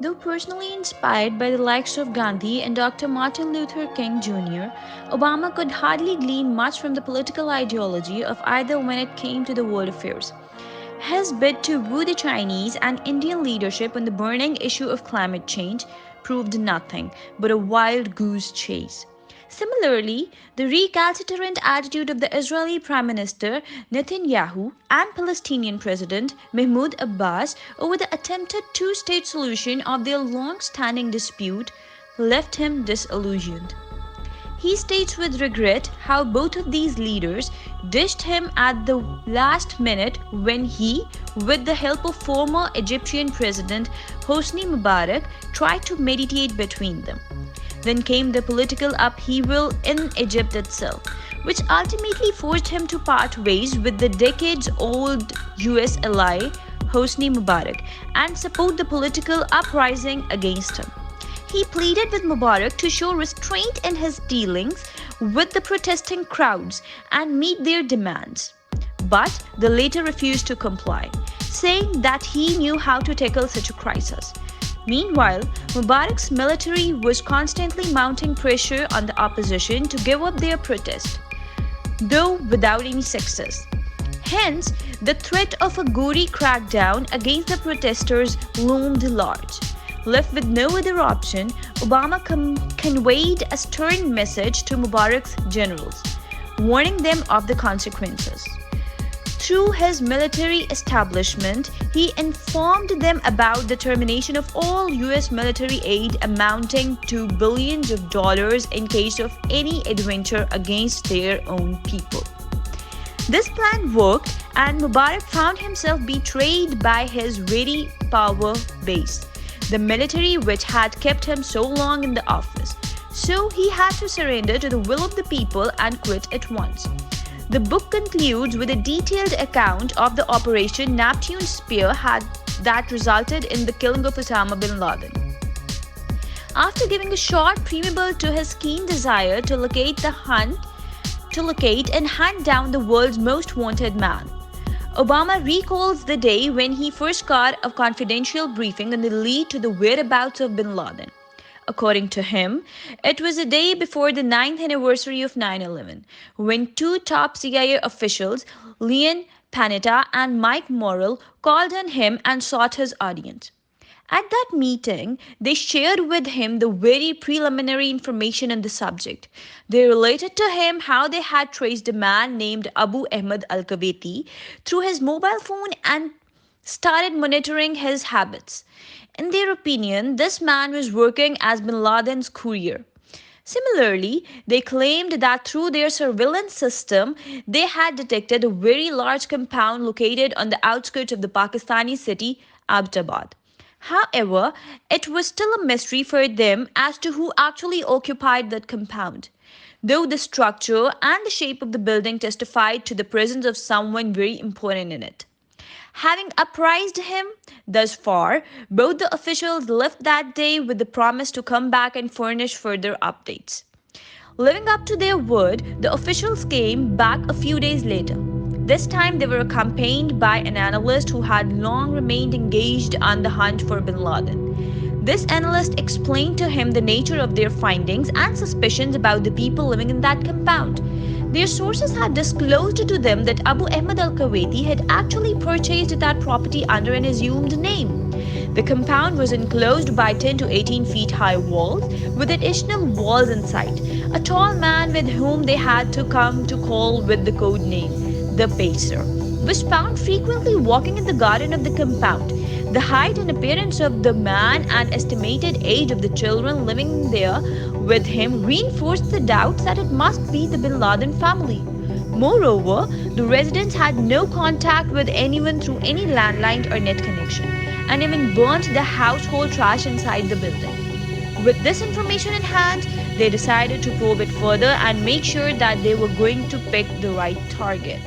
Though personally inspired by the likes of Gandhi and Dr. Martin Luther King Jr., Obama could hardly glean much from the political ideology of either when it came to the world affairs. His bid to woo the Chinese and Indian leadership on the burning issue of climate change proved nothing but a wild goose chase. Similarly, the recalcitrant attitude of the Israeli Prime Minister Netanyahu and Palestinian President Mahmoud Abbas over the attempted two state solution of their long standing dispute left him disillusioned. He states with regret how both of these leaders dished him at the last minute when he, with the help of former Egyptian President Hosni Mubarak, tried to mediate between them. Then came the political upheaval in Egypt itself, which ultimately forced him to part ways with the decades old US ally Hosni Mubarak and support the political uprising against him. He pleaded with Mubarak to show restraint in his dealings with the protesting crowds and meet their demands. But the latter refused to comply, saying that he knew how to tackle such a crisis. Meanwhile, Mubarak's military was constantly mounting pressure on the opposition to give up their protest, though without any success. Hence, the threat of a gory crackdown against the protesters loomed large. Left with no other option, Obama conveyed a stern message to Mubarak's generals, warning them of the consequences. Through his military establishment, he informed them about the termination of all US military aid amounting to billions of dollars in case of any adventure against their own people. This plan worked, and Mubarak found himself betrayed by his very power base, the military which had kept him so long in the office. So he had to surrender to the will of the people and quit at once. The book concludes with a detailed account of the Operation Neptune Spear that resulted in the killing of Osama bin Laden. After giving a short preamble to his keen desire to locate and hunt down the world's most wanted man, Obama recalls the day when he first got a confidential briefing on the lead to the whereabouts of bin Laden. According to him, it was a day before the 9th anniversary of 9/11, when two top CIA officials, Leon Panetta and Mike Morrell, called on him and sought his audience. At that meeting, they shared with him the very preliminary information on the subject. They related to him how they had traced a man named Abu Ahmed al Kuwaiti through his mobile phone and started monitoring his habits. In their opinion, this man was working as bin Laden's courier. Similarly, they claimed that through their surveillance system, they had detected a very large compound located on the outskirts of the Pakistani city Abbottabad. However, it was still a mystery for them as to who actually occupied that compound, though the structure and the shape of the building testified to the presence of someone very important in it. Having apprised him thus far, both the officials left that day with the promise to come back and furnish further updates. Living up to their word, the officials came back a few days later. This time they were accompanied by an analyst who had long remained engaged on the hunt for bin Laden. This analyst explained to him the nature of their findings and suspicions about the people living in that compound. Their sources had disclosed to them that Abu Ahmed al Kuwaiti had actually purchased that property under an assumed name. The compound was enclosed by 10 to 18 feet high walls with additional walls inside. A tall man with whom they had to come to call with the code name, the Pacer, was found frequently walking in the garden of the compound. The height and appearance of the man and estimated age of the children living there with him reinforced the doubts that it must be the bin Laden family. Moreover, the residents had no contact with anyone through any landline or net connection, and even burnt the household trash inside the building. With this information in hand, they decided to probe it further and make sure that they were going to pick the right target.